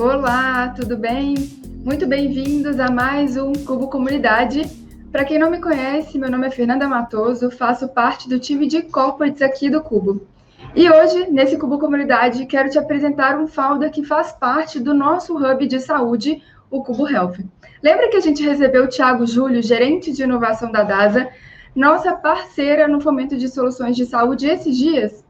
Olá, tudo bem? Muito bem-vindos a mais um Cubo Comunidade. Para quem não me conhece, meu nome é Fernanda Matoso, faço parte do time de corporates aqui do Cubo. E hoje, nesse Cubo Comunidade, quero te apresentar um founder que faz parte do nosso hub de saúde, o Cubo Health. Lembra que a gente recebeu o Thiago Júlio, gerente de inovação da DASA, nossa parceira no fomento de soluções de saúde esses dias?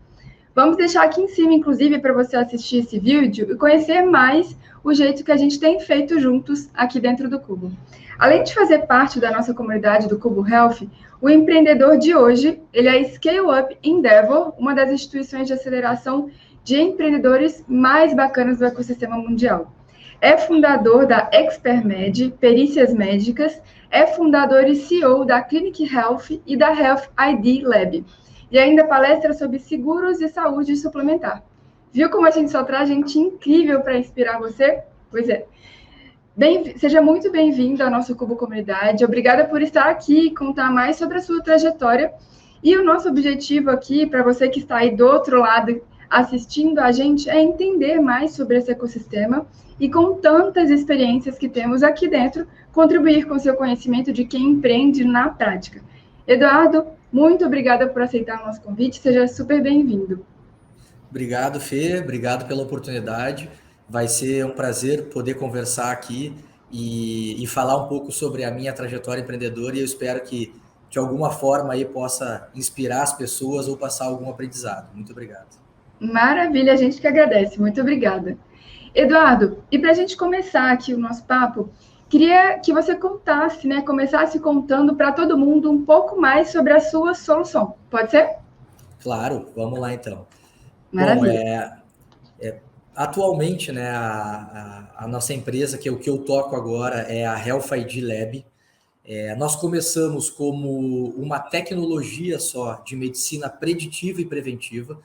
Vamos deixar aqui em cima, inclusive, para você assistir esse vídeo e conhecer mais o jeito que a gente tem feito juntos aqui dentro do Cubo. Além de fazer parte da nossa comunidade do Cubo Health, o empreendedor de hoje, ele é a Scale Up Endeavor, uma das instituições de aceleração de empreendedores mais bacanas do ecossistema mundial. É fundador da ExpertMed, Perícias Médicas, é fundador e CEO da Clinic Health e da Health ID Lab. E ainda palestra sobre seguros e saúde suplementar. Viu como a gente só traz gente incrível para inspirar você? Pois é. Seja muito bem-vindo ao nosso Cubo Comunidade. Obrigada por estar aqui e contar mais sobre a sua trajetória. E o nosso objetivo aqui, para você que está aí do outro lado assistindo a gente, é entender mais sobre esse ecossistema e, com tantas experiências que temos aqui dentro, contribuir com o seu conhecimento de quem empreende na prática. Eduardo, muito obrigada por aceitar o nosso convite. Seja super bem-vindo. Obrigado, Fê. Obrigado pela oportunidade. Vai ser um prazer poder conversar aqui e falar um pouco sobre a minha trajetória empreendedora e eu espero que, de alguma forma, aí possa inspirar as pessoas ou passar algum aprendizado. Muito obrigado. Maravilha, a gente que agradece. Muito obrigada. Eduardo, e para a gente começar aqui o nosso papo, queria que você contasse, começasse contando para todo mundo um pouco mais sobre a sua solução. Pode ser? Claro, vamos lá então. Maravilha. Bom, atualmente, né, a nossa empresa, que é o que eu toco agora, é a Health ID Lab. Nós começamos como uma tecnologia só de medicina preditiva e preventiva.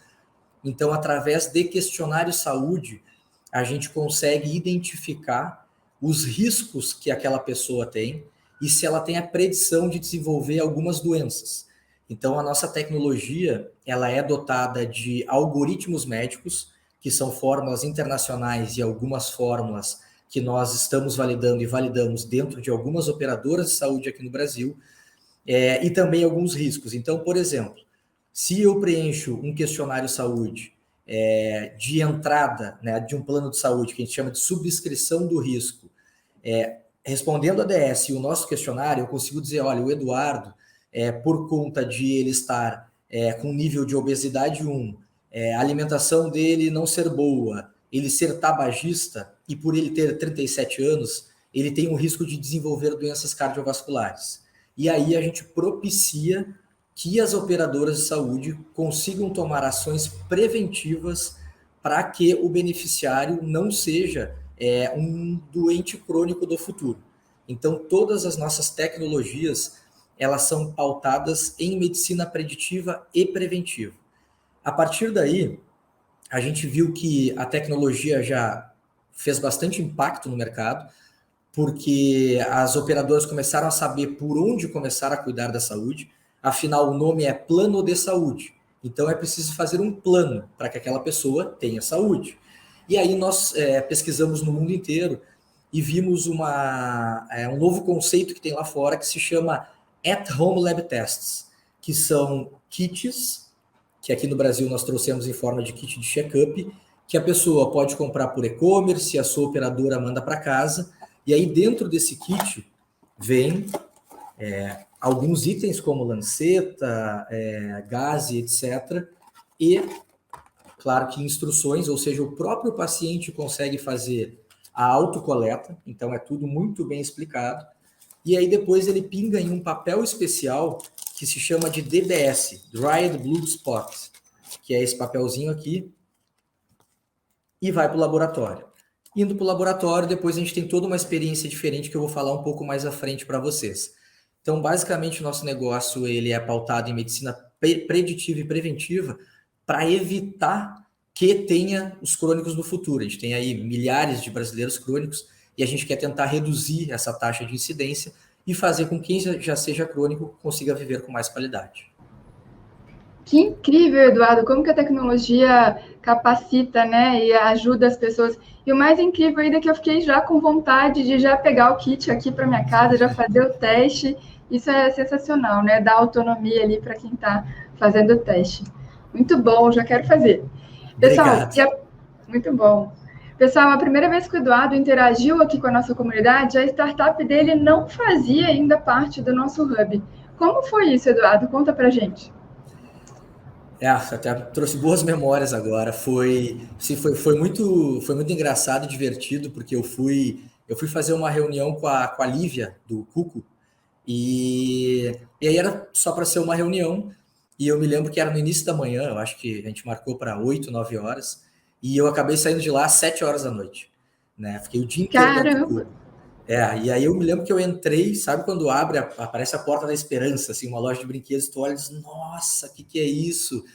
Então, através de questionário saúde, a gente consegue identificar os riscos que aquela pessoa tem e se ela tem a predição de desenvolver algumas doenças. Então, a nossa tecnologia, ela é dotada de algoritmos médicos, que são fórmulas internacionais e algumas fórmulas que nós estamos validando e validamos dentro de algumas operadoras de saúde aqui no Brasil, e também alguns riscos. Então, por exemplo, se eu preencho um questionário saúde de entrada, né, de um plano de saúde, que a gente chama de subscrição do risco, respondendo a DS e o nosso questionário, eu consigo dizer, olha, o Eduardo, por conta de ele estar com nível de obesidade 1, a alimentação dele não ser boa, ele ser tabagista e por ele ter 37 anos, ele tem um risco de desenvolver doenças cardiovasculares. E aí a gente propicia que as operadoras de saúde consigam tomar ações preventivas para que o beneficiário não seja um doente crônico do futuro. Então, todas as nossas tecnologias, elas são pautadas em medicina preditiva e preventiva. A partir daí, a gente viu que a tecnologia já fez bastante impacto no mercado, porque as operadoras começaram a saber por onde começar a cuidar da saúde. Afinal, o nome é plano de saúde. Então, é preciso fazer um plano para que aquela pessoa tenha saúde. E aí nós pesquisamos no mundo inteiro e vimos um novo conceito que tem lá fora que se chama At-Home Lab Tests, que são kits, que aqui no Brasil nós trouxemos em forma de kit de check-up, que a pessoa pode comprar por e-commerce, a sua operadora manda para casa, e aí dentro desse kit vem alguns itens como lanceta, gaze, etc. E, claro que instruções, ou seja, o próprio paciente consegue fazer a autocoleta, então é tudo muito bem explicado. E aí depois ele pinga em um papel especial que se chama de DBS, Dried Blood Spot, que é esse papelzinho aqui, e vai para o laboratório. Indo para o laboratório, depois a gente tem toda uma experiência diferente que eu vou falar um pouco mais à frente para vocês. Então, basicamente, o nosso negócio ele é pautado em medicina preditiva e preventiva para evitar que tenha os crônicos no futuro. A gente tem aí milhares de brasileiros crônicos e a gente quer tentar reduzir essa taxa de incidência e fazer com que quem já seja crônico consiga viver com mais qualidade. Que incrível, Eduardo, como que a tecnologia capacita, né, e ajuda as pessoas. E o mais incrível ainda é que eu fiquei já com vontade de já pegar o kit aqui para minha casa, já fazer o teste. Isso é sensacional, né? Dar autonomia ali para quem está fazendo o teste. Muito bom, já quero fazer. Pessoal, Obrigado. muito bom. Pessoal, a primeira vez que o Eduardo interagiu aqui com a nossa comunidade, a startup dele não fazia ainda parte do nosso hub. Como foi isso, Eduardo? Conta pra gente. Até trouxe boas memórias agora. Foi muito engraçado e divertido, porque eu fui fazer uma reunião com a Lívia, do Cuco, e aí era só para ser uma reunião, e eu me lembro que era no início da manhã, eu acho que a gente marcou para 8, 9 horas, e eu acabei saindo de lá às 7 horas da noite, né? Fiquei o dia inteiro dentro do Caramba! Cuco. E aí eu me lembro que eu entrei, sabe quando abre, aparece a Porta da Esperança, assim, uma loja de brinquedos, tu olha e diz, nossa, o que é isso?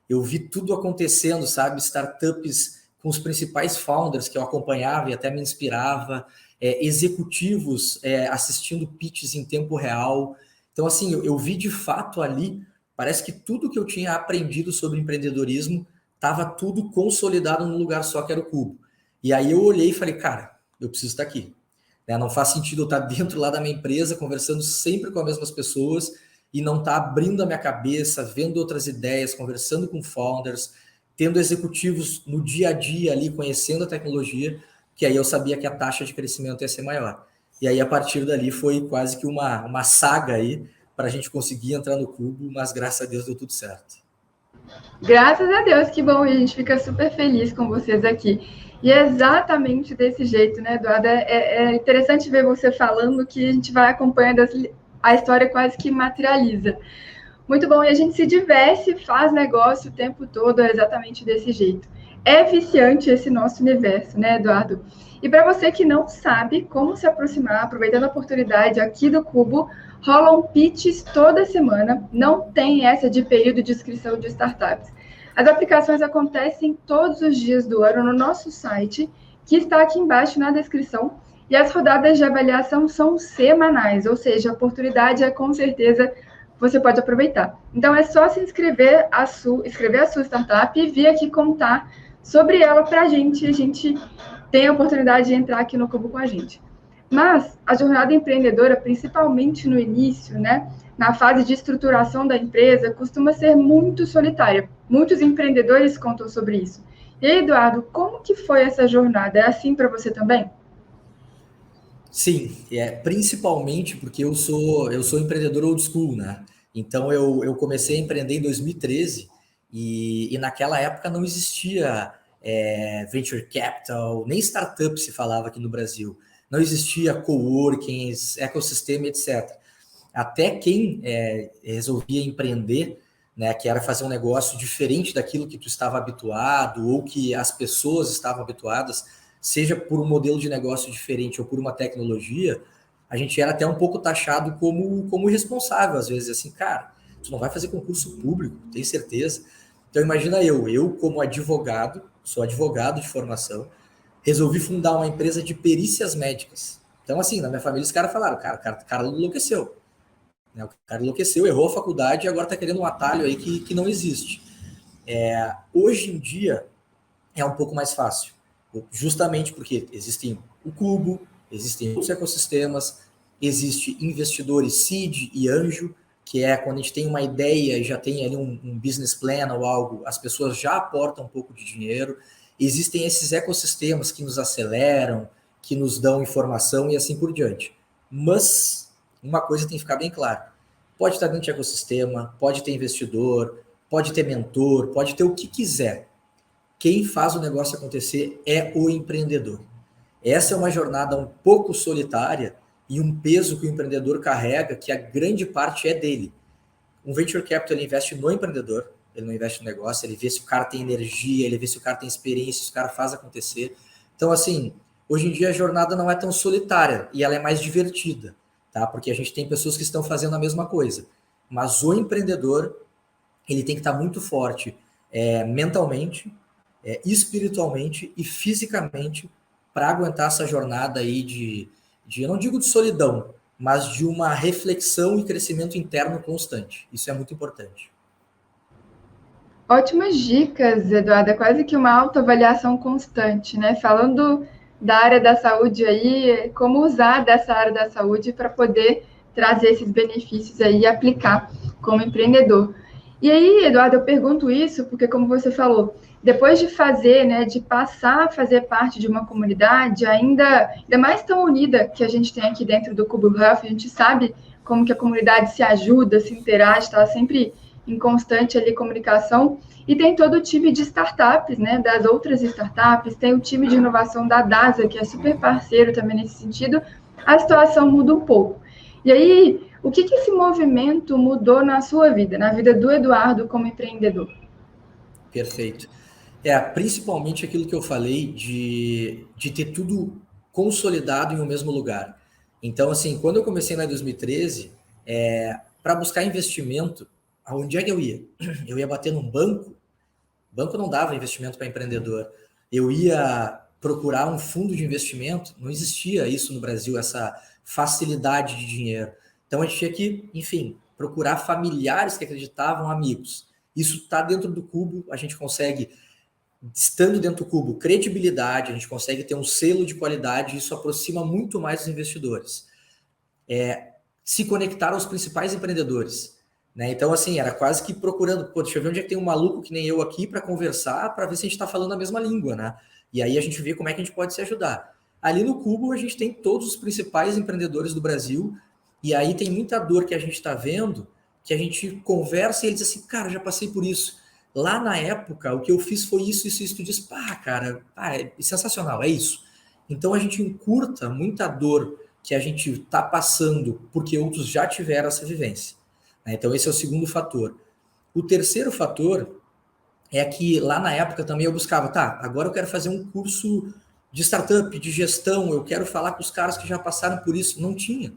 Eu vi tudo acontecendo, sabe? Startups com os principais founders que eu acompanhava e até me inspirava, executivos assistindo pitches em tempo real. Então, assim, eu vi de fato ali, parece que tudo que eu tinha aprendido sobre empreendedorismo estava tudo consolidado num lugar só, que era o Cubo. E aí eu olhei e falei, cara, eu preciso estar aqui. Né? Não faz sentido eu estar dentro lá da minha empresa, conversando sempre com as mesmas pessoas, e não estar abrindo a minha cabeça, vendo outras ideias, conversando com founders, tendo executivos no dia a dia ali, conhecendo a tecnologia, que aí eu sabia que a taxa de crescimento ia ser maior. E aí, a partir dali, foi quase que uma saga aí para a gente conseguir entrar no Cubo, mas graças a Deus deu tudo certo. Graças a Deus, que bom, e a gente fica super feliz com vocês aqui. E é exatamente desse jeito, né, Eduardo? É interessante ver você falando que a gente vai acompanhando a história quase que materializa. Muito bom, e a gente se diverte, faz negócio o tempo todo, é exatamente desse jeito. É viciante esse nosso universo, né, Eduardo? E para você que não sabe como se aproximar, aproveitando a oportunidade aqui do Cubo, rolam pitches toda semana, não tem essa de período de inscrição de startups. As aplicações acontecem todos os dias do ano no nosso site, que está aqui embaixo na descrição, e as rodadas de avaliação são semanais, ou seja, a oportunidade é com certeza você pode aproveitar. Então, é só se inscrever escrever a sua startup e vir aqui contar sobre ela para a gente. A gente tem a oportunidade de entrar aqui no Cubo com a gente. Mas a jornada empreendedora, principalmente no início, né, na fase de estruturação da empresa, costuma ser muito solitária. Muitos empreendedores contam sobre isso. E aí, Eduardo, como que foi essa jornada? É assim para você também? Sim, principalmente porque eu sou empreendedor old school, né? Então eu comecei a empreender em 2013 e naquela época não existia venture capital, nem startup se falava aqui no Brasil. Não existia coworkings, ecossistema, etc. Até quem resolvia empreender, né, que era fazer um negócio diferente daquilo que tu estava habituado ou que as pessoas estavam habituadas, seja por um modelo de negócio diferente ou por uma tecnologia, a gente era até um pouco taxado como irresponsável, às vezes, assim, cara, tu não vai fazer concurso público, tem certeza? Então imagina eu como advogado, sou advogado de formação, resolvi fundar uma empresa de perícias médicas. Então, assim, na minha família, os caras falaram, cara, o cara enlouqueceu. Né? O cara enlouqueceu, errou a faculdade e agora está querendo um atalho aí que não existe. Hoje em dia é um pouco mais fácil, justamente porque existem o Cubo, existem outros ecossistemas, existe investidores seed e anjo, que é quando a gente tem uma ideia e já tem ali um business plan ou algo, as pessoas já aportam um pouco de dinheiro. Existem esses ecossistemas que nos aceleram, que nos dão informação e assim por diante. Mas uma coisa tem que ficar bem clara. Pode estar dentro de ecossistema, pode ter investidor, pode ter mentor, pode ter o que quiser. Quem faz o negócio acontecer é o empreendedor. Essa é uma jornada um pouco solitária e um peso que o empreendedor carrega, que a grande parte é dele. Um venture capital ele investe no empreendedor, ele não investe no negócio, ele vê se o cara tem energia, ele vê se o cara tem experiência, se o cara faz acontecer. Então, assim, hoje em dia a jornada não é tão solitária e ela é mais divertida, tá? Porque a gente tem pessoas que estão fazendo a mesma coisa. Mas o empreendedor, ele tem que estar muito forte mentalmente, espiritualmente e fisicamente para aguentar essa jornada aí eu não digo de solidão, mas de uma reflexão e crescimento interno constante. Isso é muito importante. Ótimas dicas, Eduardo. É quase que uma autoavaliação constante, né? Falando da área da saúde aí, como usar dessa área da saúde para poder trazer esses benefícios aí e aplicar como empreendedor. E aí, Eduardo, eu pergunto isso porque, como você falou, depois de fazer, né, de passar a fazer parte de uma comunidade ainda mais tão unida que a gente tem aqui dentro do Cubo Health, a gente sabe como que a comunidade se ajuda, se interage, está sempre em constante ali comunicação. E tem todo o time de startups, né, das outras startups, tem o time de inovação da DASA, que é super parceiro também nesse sentido, a situação muda um pouco. E aí, o que esse movimento mudou na sua vida, na vida do Eduardo como empreendedor? Perfeito. Principalmente aquilo que eu falei de ter tudo consolidado em um mesmo lugar. Então, assim, quando eu comecei lá em 2013, para buscar investimento, aonde é que eu ia? Eu ia bater num banco, o banco não dava investimento para empreendedor. Eu ia procurar um fundo de investimento, não existia isso no Brasil, essa facilidade de dinheiro. Então, a gente tinha que, enfim, procurar familiares que acreditavam, amigos. Isso está dentro do Cubo, a gente consegue estando dentro do Cubo, credibilidade, a gente consegue ter um selo de qualidade e isso aproxima muito mais os investidores. Se conectar aos principais empreendedores. Né? Então, assim, era quase que procurando, deixa eu ver onde é que tem um maluco que nem eu aqui para conversar, para ver se a gente está falando a mesma língua, né? E aí a gente vê como é que a gente pode se ajudar. Ali no Cubo, a gente tem todos os principais empreendedores do Brasil, e aí tem muita dor que a gente está vendo, que a gente conversa e eles dizem assim, cara, já passei por isso. Lá na época, o que eu fiz foi isso, isso, isso. Tu diz, cara, é sensacional, é isso. Então a gente encurta muita dor que a gente está passando porque outros já tiveram essa vivência. Então esse é o segundo fator. O terceiro fator é que lá na época também eu buscava, agora eu quero fazer um curso de startup, de gestão, eu quero falar com os caras que já passaram por isso. Não tinha,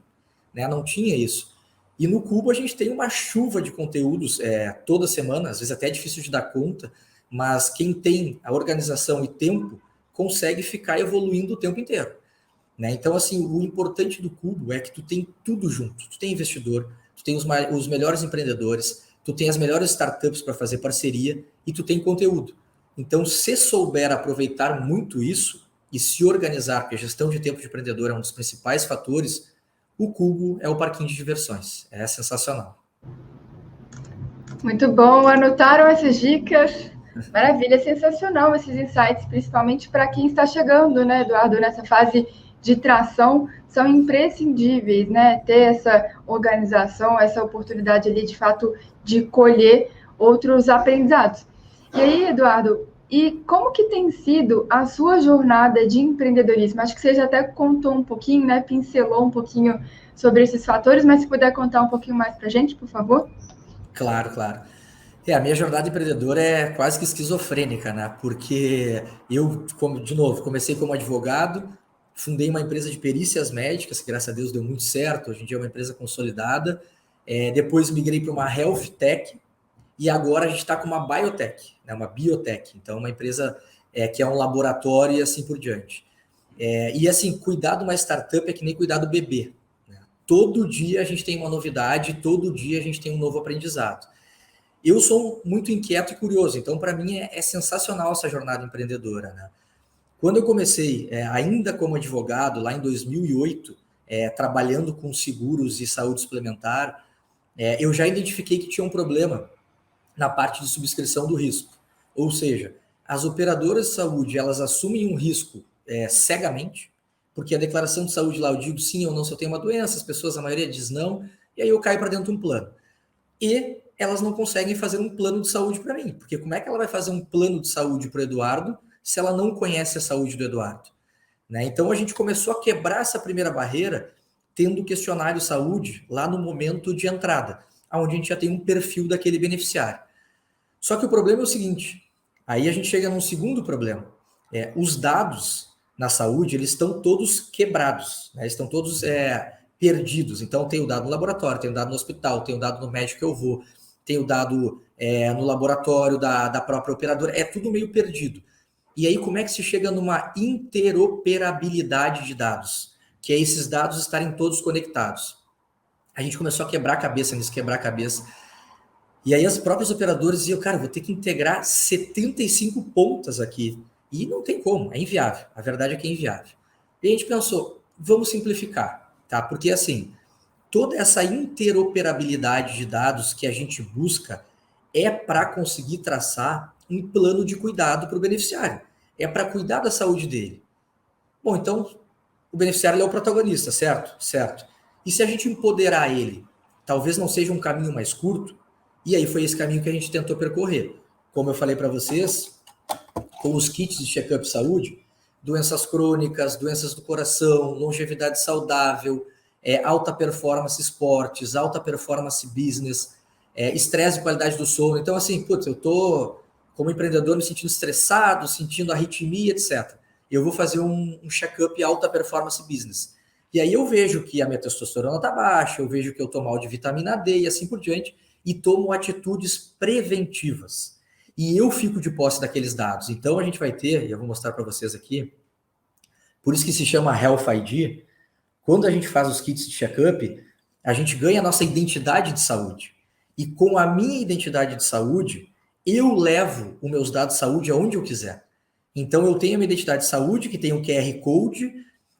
né? Não tinha isso. E no Cubo a gente tem uma chuva de conteúdos toda semana, às vezes até é difícil de dar conta, mas quem tem a organização e tempo consegue ficar evoluindo o tempo inteiro. Né? Então, assim, o importante do Cubo é que tu tem tudo junto. Tu tem investidor, tu tem os melhores empreendedores, tu tem as melhores startups para fazer parceria e tu tem conteúdo. Então, se souber aproveitar muito isso e se organizar, porque a gestão de tempo de empreendedor é um dos principais fatores, o Cubo é o parquinho de diversões. É sensacional. Muito bom, anotaram essas dicas? Maravilha, sensacional esses insights, principalmente para quem está chegando, né, Eduardo, nessa fase de tração, são imprescindíveis, né, ter essa organização, essa oportunidade ali, de fato, de colher outros aprendizados. E aí, Eduardo, e como que tem sido a sua jornada de empreendedorismo? Acho que você já até contou um pouquinho, né, pincelou um pouquinho sobre esses fatores, mas se puder contar um pouquinho mais para a gente, por favor? Claro, claro. A minha jornada empreendedora é quase que esquizofrênica, né? Porque eu, de novo, comecei como advogado, fundei uma empresa de perícias médicas, que graças a Deus deu muito certo, hoje em dia é uma empresa consolidada. Depois migrei para uma health tech e agora a gente está com uma biotech, né? Uma biotech. Então, uma empresa que é um laboratório e assim por diante. E assim, cuidar de uma startup é que nem cuidar do bebê. Né? Todo dia a gente tem uma novidade, todo dia a gente tem um novo aprendizado. Eu sou muito inquieto e curioso, então para mim é sensacional essa jornada empreendedora. Né? Quando eu comecei, ainda como advogado, lá em 2008, trabalhando com seguros e saúde suplementar, eu já identifiquei que tinha um problema na parte de subscrição do risco. Ou seja, as operadoras de saúde, elas assumem um risco cegamente, porque a declaração de saúde lá eu digo sim ou não se eu tenho uma doença, as pessoas, a maioria diz não, e aí eu caio para dentro de um plano. E elas não conseguem fazer um plano de saúde para mim, porque como é que ela vai fazer um plano de saúde para o Eduardo se ela não conhece a saúde do Eduardo? Né? Então a gente começou a quebrar essa primeira barreira tendo o questionário saúde lá no momento de entrada, onde a gente já tem um perfil daquele beneficiário. Só que o problema é o seguinte, aí a gente chega num segundo problema. Os dados na saúde, eles estão todos quebrados, né? Estão todos perdidos. Então, tem o dado no laboratório, tem o dado no hospital, tem o dado no médico que eu vou, tem o dado no laboratório da própria operadora, é tudo meio perdido. E aí, como é que se chega numa interoperabilidade de dados? Que é esses dados estarem todos conectados. A gente começou a quebrar a cabeça nisso, quebrar a cabeça. E aí as próprias operadoras diziam, cara, vou ter que integrar 75 pontas aqui. E não tem como, é inviável. A verdade é que é inviável. E a gente pensou, vamos simplificar, tá? Porque assim, toda essa interoperabilidade de dados que a gente busca é para conseguir traçar um plano de cuidado para o beneficiário. É para cuidar da saúde dele. Bom, então, o beneficiário é o protagonista, certo? Certo. E se a gente empoderar ele, talvez não seja um caminho mais curto, e aí foi esse caminho que a gente tentou percorrer. Como eu falei para vocês, com os kits de check-up de saúde, doenças crônicas, doenças do coração, longevidade saudável, alta performance esportes, alta performance business, estresse e qualidade do sono. Então, assim, putz, eu tô como empreendedor me sentindo estressado, sentindo arritmia, etc. Eu vou fazer um check-up alta performance business. E aí eu vejo que a minha testosterona está baixa, eu vejo que eu tô mal de vitamina D e assim por diante, e tomo atitudes preventivas. E eu fico de posse daqueles dados. Então a gente vai ter, e eu vou mostrar para vocês aqui, por isso que se chama Health ID, quando a gente faz os kits de check-up, a gente ganha a nossa identidade de saúde. E com a minha identidade de saúde, eu levo os meus dados de saúde aonde eu quiser. Então eu tenho a minha identidade de saúde, que tem o QR Code,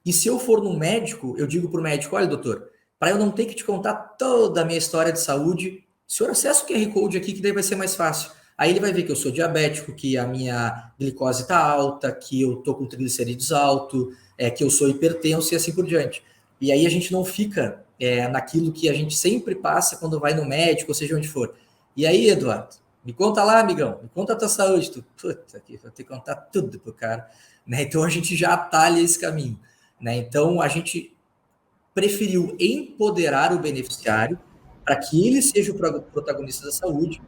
e se eu for num médico, eu digo para o médico, olha, doutor, para eu não ter que te contar toda a minha história de saúde, o senhor acessa o QR Code aqui, que daí vai ser mais fácil. Aí ele vai ver que eu sou diabético, que a minha glicose está alta, que eu estou com triglicerídeos alto, que eu sou hipertenso e assim por diante. E aí a gente não fica naquilo que a gente sempre passa quando vai no médico, ou seja onde for. E aí, Eduardo, me conta lá, amigão, me conta a tua saúde. Tu, puta, aqui, vou ter que contar tudo pro cara. Né? Então a gente já atalha esse caminho. Né? Então a gente preferiu empoderar o beneficiário para que ele seja o protagonista da saúde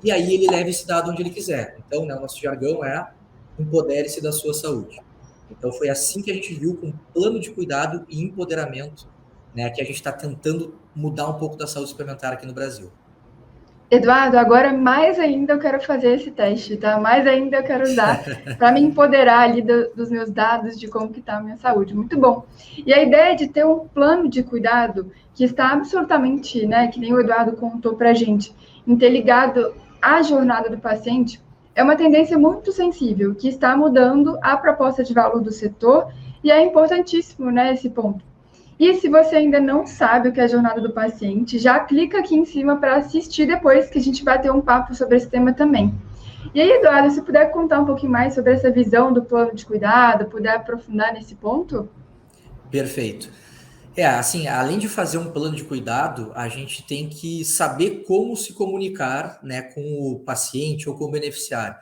e aí ele leve esse dado onde ele quiser. Então, né, o nosso jargão é empodere-se da sua saúde. Então foi assim que a gente viu, com plano de cuidado e empoderamento, né, que a gente está tentando mudar um pouco da saúde suplementar aqui no Brasil. Eduardo, agora mais ainda eu quero fazer esse teste, tá? Mais ainda eu quero usar para me empoderar ali dos meus dados, de como que está a minha saúde. Muito bom. E a ideia de ter um plano de cuidado que está absolutamente, né, que nem o Eduardo contou para a gente, interligado à jornada do paciente, é uma tendência muito sensível, que está mudando a proposta de valor do setor, e é importantíssimo, né, esse ponto. E se você ainda não sabe o que é a jornada do paciente, já clica aqui em cima para assistir depois, que a gente vai ter um papo sobre esse tema também. E aí, Eduardo, se puder contar um pouquinho mais sobre essa visão do plano de cuidado, puder aprofundar nesse ponto? Perfeito. Assim, além de fazer um plano de cuidado, a gente tem que saber como se comunicar, né, com o paciente ou com o beneficiário.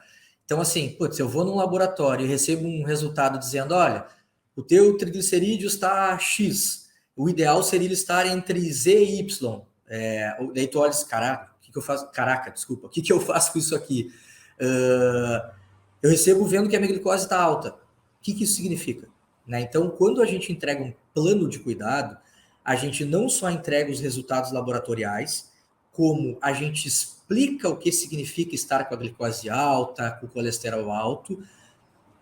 Então, assim, putz, eu vou num laboratório e recebo um resultado dizendo, olha, o teu triglicerídeo está X, o ideal seria ele estar entre Z e Y. Daí tu olha, caraca, o que eu faço? Caraca, desculpa, o que eu faço com isso aqui? Eu recebo vendo que a minha glicose está alta. O que isso significa? Né? Então, quando a gente entrega um plano de cuidado, a gente não só entrega os resultados laboratoriais, como a gente explica o que significa estar com a glicose alta, com o colesterol alto.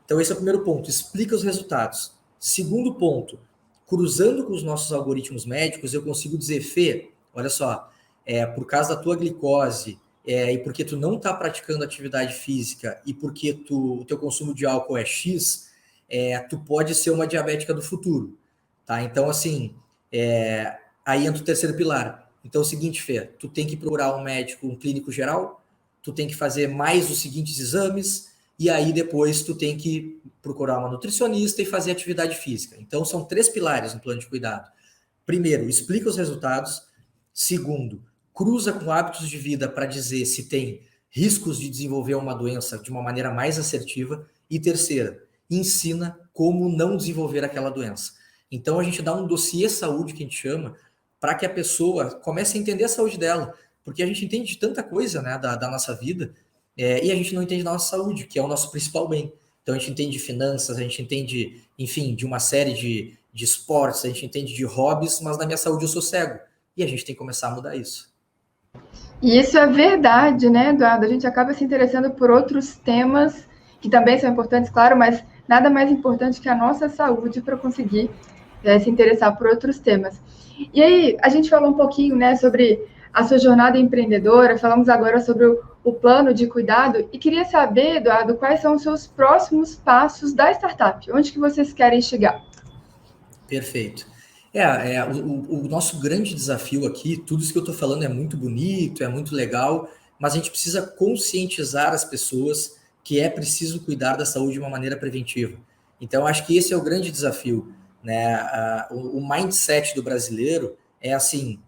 Então, esse é o primeiro ponto, explica os resultados. Segundo ponto, cruzando com os nossos algoritmos médicos, eu consigo dizer, Fê, olha só, por causa da tua glicose, e porque tu não está praticando atividade física, e porque o teu consumo de álcool é X, tu pode ser uma diabética do futuro. Tá? Então, assim, aí entra o terceiro pilar. Então, é o seguinte, Fê, tu tem que procurar um médico, um clínico geral, tu tem que fazer mais os seguintes exames, e aí depois tu tem que procurar uma nutricionista e fazer atividade física. Então, são 3 pilares no plano de cuidado. Primeiro, explica os resultados. Segundo, cruza com hábitos de vida para dizer se tem riscos de desenvolver uma doença de uma maneira mais assertiva. E terceira, ensina como não desenvolver aquela doença. Então, a gente dá um dossiê saúde, que a gente chama, para que a pessoa comece a entender a saúde dela. Porque a gente entende de tanta coisa, né, da nossa vida, e a gente não entende da nossa saúde, que é o nosso principal bem. Então, a gente entende de finanças, a gente entende, enfim, de uma série de esportes, a gente entende de hobbies, mas na minha saúde eu sou cego. E a gente tem que começar a mudar isso. E isso é verdade, né, Eduardo? A gente acaba se interessando por outros temas, que também são importantes, claro, mas nada mais importante que a nossa saúde para conseguir se interessar por outros temas. E aí, a gente falou um pouquinho, né, sobre a sua jornada empreendedora, falamos agora sobre o plano de cuidado, e queria saber, Eduardo, quais são os seus próximos passos da startup, onde que vocês querem chegar? Perfeito. O nosso grande desafio aqui, tudo isso que eu estou falando é muito bonito, é muito legal, mas a gente precisa conscientizar as pessoas que é preciso cuidar da saúde de uma maneira preventiva. Então, acho que esse é o grande desafio, né? O mindset do brasileiro é assim,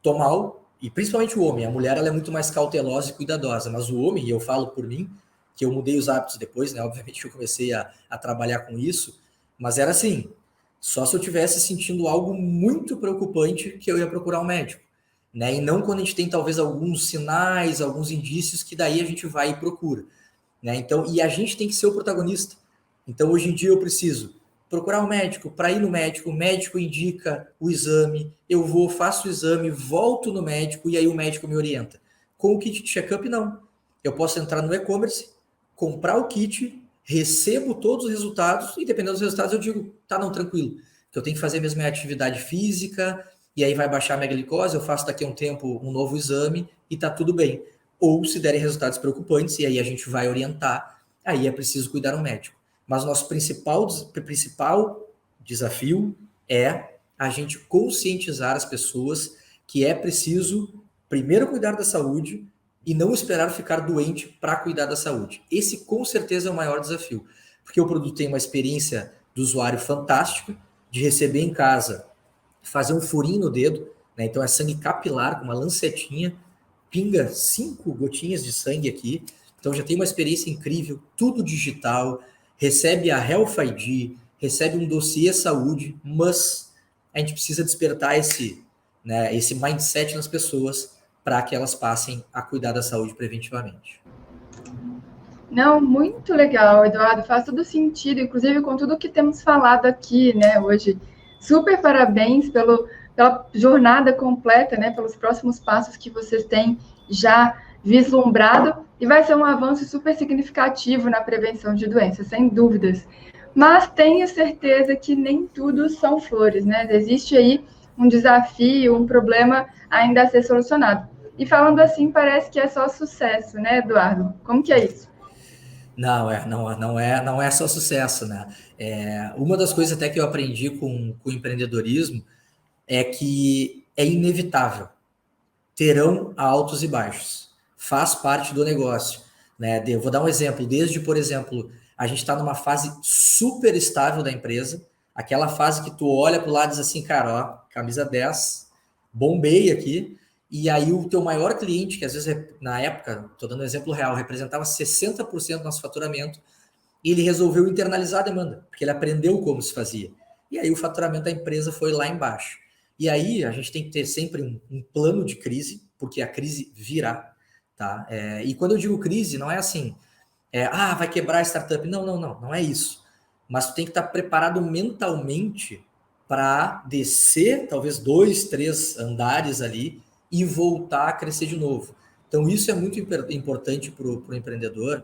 tô mal, e principalmente o homem. A mulher ela é muito mais cautelosa e cuidadosa, mas o homem, e eu falo por mim, que eu mudei os hábitos depois, né? Obviamente que eu comecei a trabalhar com isso, mas era assim, só se eu tivesse sentindo algo muito preocupante que eu ia procurar um médico, né? E não quando a gente tem talvez alguns sinais, alguns indícios que daí a gente vai e procura, né? Então, e a gente tem que ser o protagonista. Então, hoje em dia eu preciso procurar um médico, para ir no médico, o médico indica o exame, eu vou, faço o exame, volto no médico e aí o médico me orienta. Com o kit de check-up, não. Eu posso entrar no e-commerce, comprar o kit, recebo todos os resultados e dependendo dos resultados eu digo, tá, não, tranquilo, que eu tenho que fazer mesmo minha atividade física e aí vai baixar a minha glicose, eu faço daqui a um tempo um novo exame e tá tudo bem. Ou se derem resultados preocupantes e aí a gente vai orientar, aí é preciso cuidar um médico. Mas o nosso principal desafio é a gente conscientizar as pessoas que é preciso primeiro cuidar da saúde e não esperar ficar doente para cuidar da saúde. Esse, com certeza, é o maior desafio, porque o produto tem uma experiência do usuário fantástica, de receber em casa, fazer um furinho no dedo, né? Então é sangue capilar com uma lancetinha, pinga 5 gotinhas de sangue aqui, então já tem uma experiência incrível, tudo digital, recebe a Health ID, recebe um dossiê saúde, mas a gente precisa despertar esse mindset nas pessoas para que elas passem a cuidar da saúde preventivamente. Não, muito legal, Eduardo, faz todo sentido, inclusive com tudo que temos falado aqui, né, hoje. Super parabéns pela jornada completa, né, pelos próximos passos que vocês têm já vislumbrado, e vai ser um avanço super significativo na prevenção de doenças, sem dúvidas. Mas tenho certeza que nem tudo são flores, né? Existe aí um desafio, um problema ainda a ser solucionado. E falando assim, parece que é só sucesso, né, Eduardo? Como que é isso? Não é só sucesso, né? Uma das coisas até que eu aprendi com o empreendedorismo é que é inevitável. Terão altos e baixos. Faz parte do negócio, né? Eu vou dar um exemplo. Desde, por exemplo, a gente está numa fase super estável da empresa, aquela fase que tu olha para o lado e diz assim, cara, ó, camisa 10, bombei aqui, e aí o teu maior cliente, que às vezes, na época, estou dando um exemplo real, representava 60% do nosso faturamento, e ele resolveu internalizar a demanda, porque ele aprendeu como se fazia. E aí o faturamento da empresa foi lá embaixo. E aí a gente tem que ter sempre um plano de crise, porque a crise virá, tá? E quando eu digo crise, não é assim, vai quebrar a startup. Não é isso. Mas tu tem que estar preparado mentalmente para descer, talvez 2, 3 andares ali e voltar a crescer de novo. Então isso é muito importante para o empreendedor,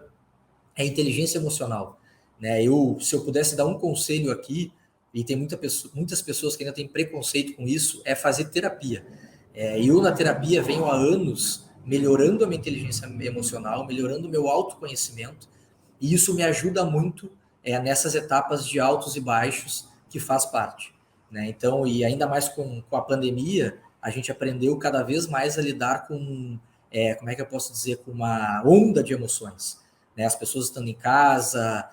é inteligência emocional, né? Se eu pudesse dar um conselho aqui, e tem muitas pessoas que ainda têm preconceito com isso, é fazer terapia. Eu na terapia venho há anos melhorando a minha inteligência emocional, melhorando o meu autoconhecimento, e isso me ajuda muito nessas etapas de altos e baixos que faz parte, né? Então, e ainda mais com a pandemia, a gente aprendeu cada vez mais a lidar com, como é que eu posso dizer, com uma onda de emoções, né? As pessoas estando em casa,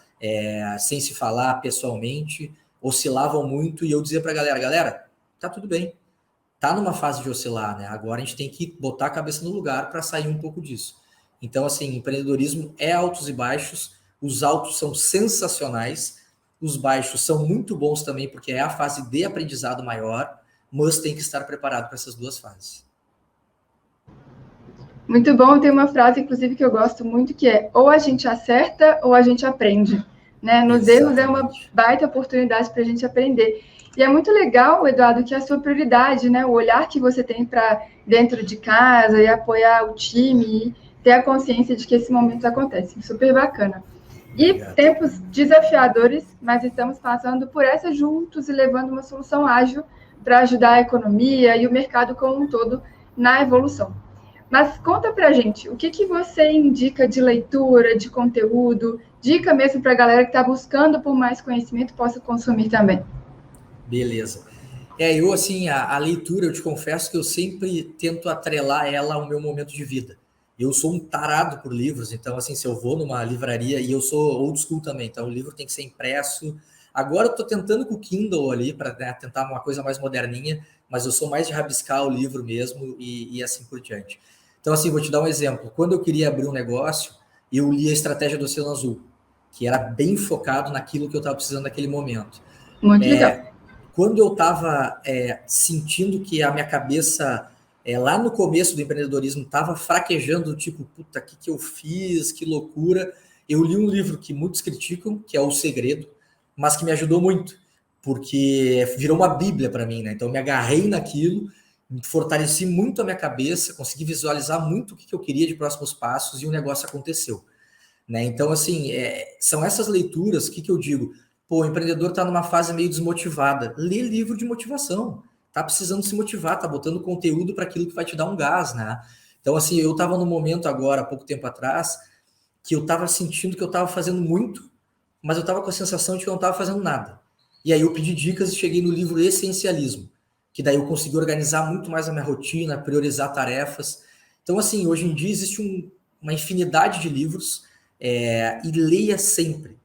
sem se falar pessoalmente, oscilavam muito, e eu dizia para a galera, tá tudo bem, tá numa fase de oscilar, né? Agora a gente tem que botar a cabeça no lugar para sair um pouco disso. Então, assim, empreendedorismo é altos e baixos, os altos são sensacionais, os baixos são muito bons também, porque é a fase de aprendizado maior, mas tem que estar preparado para essas duas fases. Muito bom, tem uma frase, inclusive, que eu gosto muito, que é ou a gente acerta ou a gente aprende, né? Nos erros é uma baita oportunidade para a gente aprender. E é muito legal, Eduardo, que a sua prioridade, né? O olhar que você tem para dentro de casa e apoiar o time e ter a consciência de que esses momentos acontecem. Super bacana. E obrigado. Tempos desafiadores, mas estamos passando por essa juntos e levando uma solução ágil para ajudar a economia e o mercado como um todo na evolução. Mas conta pra gente, o que você indica de leitura, de conteúdo, dica mesmo para a galera que está buscando por mais conhecimento possa consumir também. Beleza. Eu assim, a leitura, eu te confesso que eu sempre tento atrelar ela ao meu momento de vida. Eu sou um tarado por livros, então assim, se eu vou numa livraria, e eu sou old school também, então o livro tem que ser impresso. Agora eu estou tentando com o Kindle ali, para tentar uma coisa mais moderninha, mas eu sou mais de rabiscar o livro mesmo e assim por diante. Então assim, vou te dar um exemplo. Quando eu queria abrir um negócio, eu li a Estratégia do Oceano Azul, que era bem focado naquilo que eu estava precisando naquele momento. Muito legal. Quando eu estava sentindo que a minha cabeça, lá no começo do empreendedorismo, estava fraquejando, tipo, puta, o que eu fiz, que loucura, eu li um livro que muitos criticam, que é O Segredo, mas que me ajudou muito, porque virou uma bíblia para mim, né? Então eu me agarrei naquilo, fortaleci muito a minha cabeça, consegui visualizar muito o que eu queria de próximos passos e o negócio aconteceu, né? Então, assim, são essas leituras, o que eu digo? Pô, o empreendedor está numa fase meio desmotivada. Lê livro de motivação. Tá precisando se motivar, tá botando conteúdo para aquilo que vai te dar um gás, né? Então, assim, eu estava num momento agora, há pouco tempo atrás, que eu estava sentindo que eu estava fazendo muito, mas eu estava com a sensação de que eu não estava fazendo nada. E aí eu pedi dicas e cheguei no livro Essencialismo, que daí eu consegui organizar muito mais a minha rotina, priorizar tarefas. Então, assim, hoje em dia existe uma infinidade de livros, e leia sempre.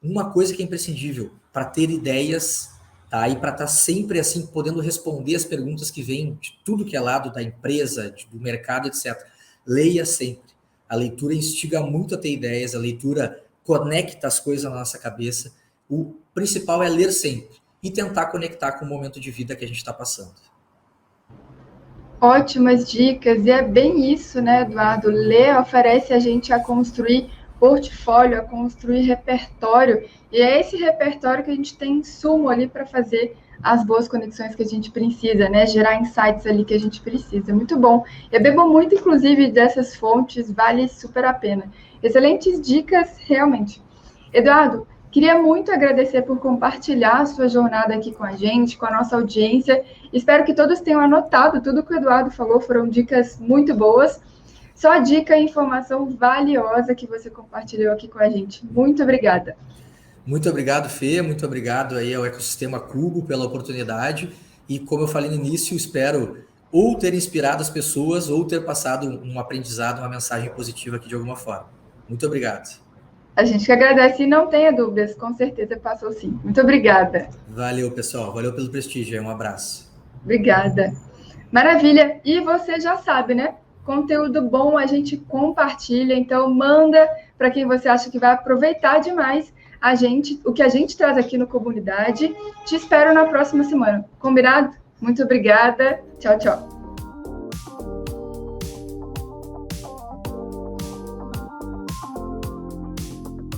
Uma coisa que é imprescindível para ter ideias, tá? E para estar sempre assim podendo responder as perguntas que vêm de tudo que é lado da empresa, do mercado, etc. Leia sempre. A leitura instiga muito a ter ideias, a leitura conecta as coisas na nossa cabeça. O principal é ler sempre e tentar conectar com o momento de vida que a gente está passando. Ótimas dicas, e é bem isso, né, Eduardo? Ler oferece a gente a construir portfólio, a construir repertório, e é esse repertório que a gente tem insumo ali para fazer as boas conexões que a gente precisa, né? Gerar insights ali que a gente precisa. Muito bom. Eu bebo muito, inclusive, dessas fontes, vale super a pena. Excelentes dicas, realmente. Eduardo, queria muito agradecer por compartilhar a sua jornada aqui com a gente, com a nossa audiência. Espero que todos tenham anotado tudo que o Eduardo falou, foram dicas muito boas. Só dica e informação valiosa que você compartilhou aqui com a gente. Muito obrigada. Muito obrigado, Fê. Muito obrigado aí ao Ecossistema Cubo pela oportunidade. E como eu falei no início, espero ou ter inspirado as pessoas ou ter passado um aprendizado, uma mensagem positiva aqui de alguma forma. Muito obrigado. A gente que agradece e não tenha dúvidas, com certeza passou sim. Muito obrigada. Valeu, pessoal. Valeu pelo prestígio. Um abraço. Obrigada. Maravilha. E você já sabe, né? Conteúdo bom a gente compartilha, então manda para quem você acha que vai aproveitar demais o que a gente traz aqui no Comunidade. Te espero na próxima semana. Combinado? Muito obrigada. Tchau, tchau.